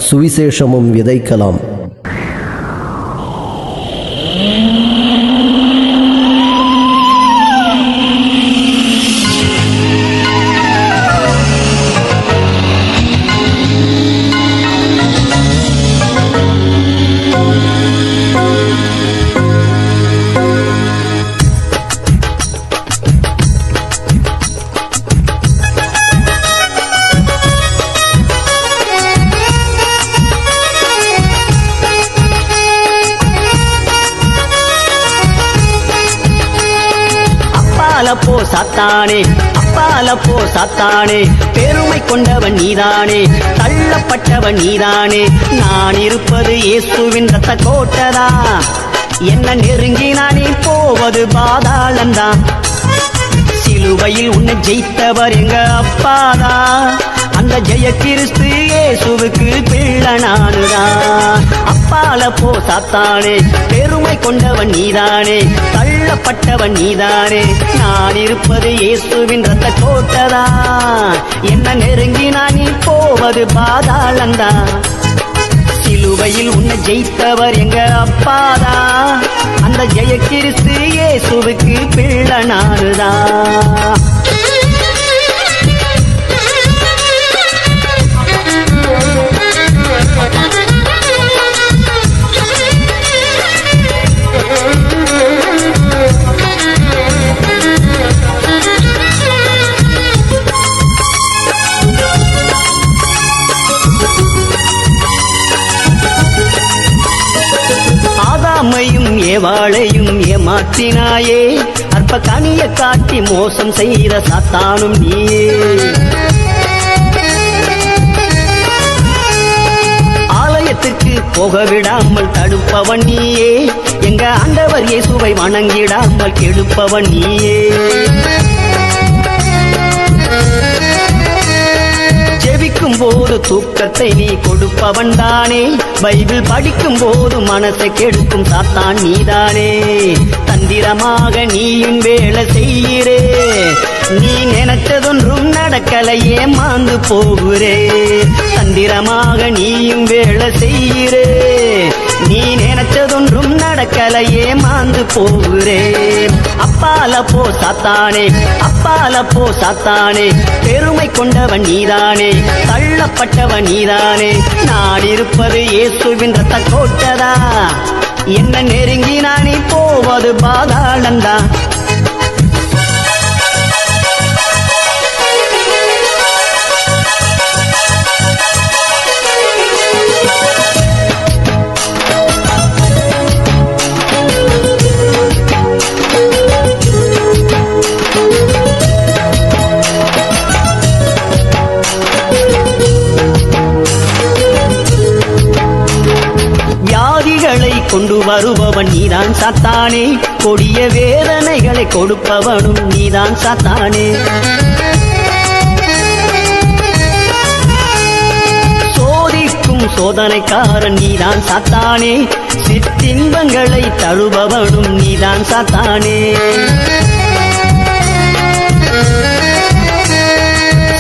சுவிசேஷமும் விதைக்கலாம். போ சாத்தானே, அப்பால போ சாத்தானே, பெருமை கொண்டவன் நீதானே, தள்ளப்பட்டவன் நீதானே. நான் இருப்பது இயேசுவின் ரத்த கோட்டதா, என்ன நெருங்கி நானே போவது பாதாளந்தான். சிலுவையில் உன்னை ஜெயித்தவர் எங்க அப்பாதா, அந்த ஜெய கிறிஸ்து இயேசுவுக்கு பிள்ளை நானுதான். அப்பால போ சாத்தானே, பெருமை கொண்டவன் நீதானே, தள்ளப்பட்டவன் நீதானே. நான் இருப்பது இயேசுவின் ரத்த கோட்டதா, என்ன நெருங்கி நான் போவது பாதாளந்தான். சிலுவையில் உன்னை ஜெயித்தவர் எங்க அப்பாதா, அந்த ஜெய கிறிஸ்து இயேசுவுக்கு பிள்ளை நானுதான். ஆதாமையும் ஏவாளையும் ஏமாற்றினாயே, அற்ப கனிய காட்டி மோசம் செய்த சாத்தானும் நீயே. ஆலயத்துக்கு போக விடாமல் தடுப்பவன் நீயே, எங்க ஆண்டவர் இயேசுவை வணங்கிடாமல் கெடுப்பவன் நீயே. ஜெபிக்கும் போது தூக்கத்தை நீ கொடுப்பவன் தானே, பைபிள் படிக்கும் போது மனசை கெடுக்கும் சாத்தான் நீதானே. தந்திரமாக நீயும் வேலை செய்கிறே, நீ நினைச்சதொன்றும் நடக்கலையே மாந்து போகிறே. தந்திரமாக நீயும் வேலை செய்கிறே, நீ நினைச்சதொன்றும் நடக்கலையே மாந்து போகிறே. அப்பால போ சாத்தானே, அப்பால போ சாத்தானே, பெருமை கொண்டவன் நீதானே, தள்ளப்பட்டவன் நீதானே. நான் இருப்பது இயேசுவின் ரத்த கோட்டதா, என்ன நெருங்கி நானே போவது பாதாளந்தான். கொண்டு வருபவன் நீதான் சாத்தானே, கொடிய வேதனைகளை கொடுப்பவனும் நீதான் சாத்தானே. சோதிக்கும் சோதனைக்காரன் நீதான் சாத்தானே, சிற்றின்பங்களை தழுபவனும் நீதான் சாத்தானே.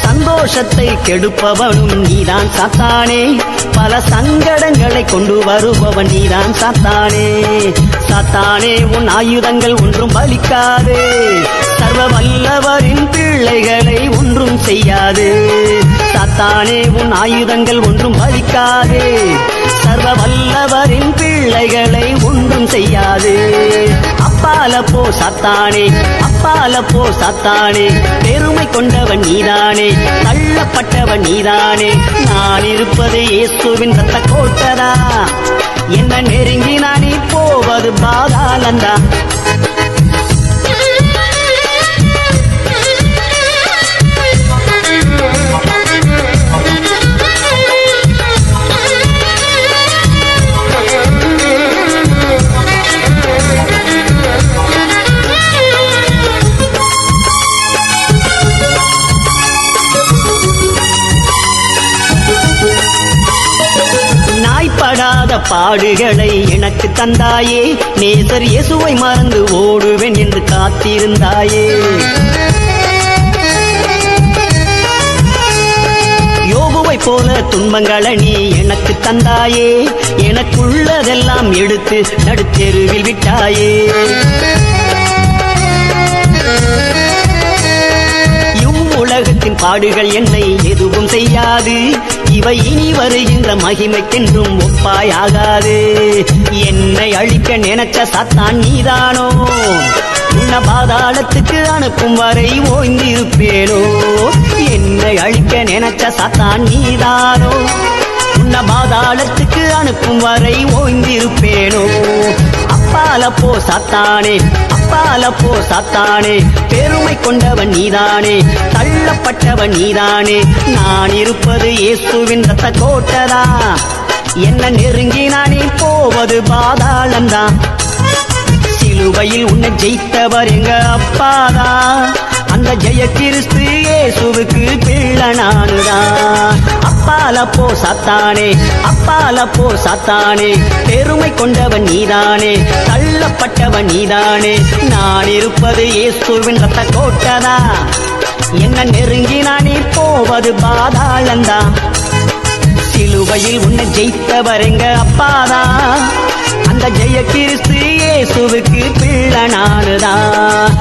சந்தோஷத்தை கெடுப்பவனும் நீதான் சாத்தானே, பல சங்கடங்களை கொண்டு வருபவன் நீதான் சாத்தானே. சாத்தானே உன் ஆயுதங்கள் ஒன்றும் பலிக்காது, சர்வ வல்லவரின் பிள்ளைகளை ஒன்றும் செய்யாது. சாத்தானே உன் ஆயுதங்கள் ஒன்றும் பலிக்காது, சர்வ வல்லவரின் பிள்ளைகளை ஒன்றும் செய்யாது. அப்பால போ சாத்தானே, அப்பால போ சாத்தானே, பெருமை கொண்டவன் நீதானே, தள்ளப்பட்டவன் நீதானே. நான் இருப்பது இயேசுவின் ரத்த கோட்டதா, என்ன நெருங்கி நானே போவது பாதாளந்தா. நாய்ப்படாத பாடுகளை எனக்கு தந்தாயே, நேசர் இயேசுவை மறந்து ஓடுவேன் என்று காத்திருந்தாயே. யோபுவை போல துன்பங்களை நீ எனக்கு தந்தாயே, எனக்குள்ளதெல்லாம் எடுத்து நடுத்தெருவில் விட்டாயே. உலகத்தின் பாடுகள் என்னை எதுவும் செய்யாது, இவை இனி வருகின்ற மகிமைக்கென்றும் ஒப்பாயாகாது. என்னை அழிக்க நினைச்ச சாத்தான் நீதானோ, உன்ன பாதாளத்துக்கு அனுப்பும் வரை ஓய்ந்திருப்பேனோ. என்னை அழிக்க நினைச்ச சாத்தான் நீதானோ, உன்ன பாதாளத்துக்கு அனுப்பும் வரை ஓய்ந்திருப்பேனோ. அப்பால போ சாத்தானே, அப்பால போ சாத்தானே, பெருமை கொண்டவன் நீதானே, தள்ளப்பட்டவன் நீதானே. நான் இருப்பது இயேசுவின் ரத்த கோட்டதா, என்ன நெருங்கி நானே போவது பாதாளந்தான். சிலுவையில் உன்னை ஜெயித்தவர் எங்க அப்பாதா, அந்த ஜெய கிறிஸ்து இயேசுவுக்கு பிள்ளை நானுதான். அப்பால போ சாத்தானே, அப்பால போ சாத்தானே, பெருமை கொண்டவன் நீதானே, தள்ளப்பட்டவன் நீதானே. நான் இருப்பது இயேசுவின் ரத்த கோட்டதா, என்ன நெருங்கி நானே போவது பாதாளந்தா. சிலுவையில் உன்னை ஜெயித்தவர் எங்க அப்பாதா, அந்த ஜெய கிறிஸ்து இயேசுவுக்கு பிள்ளை நானுதான்.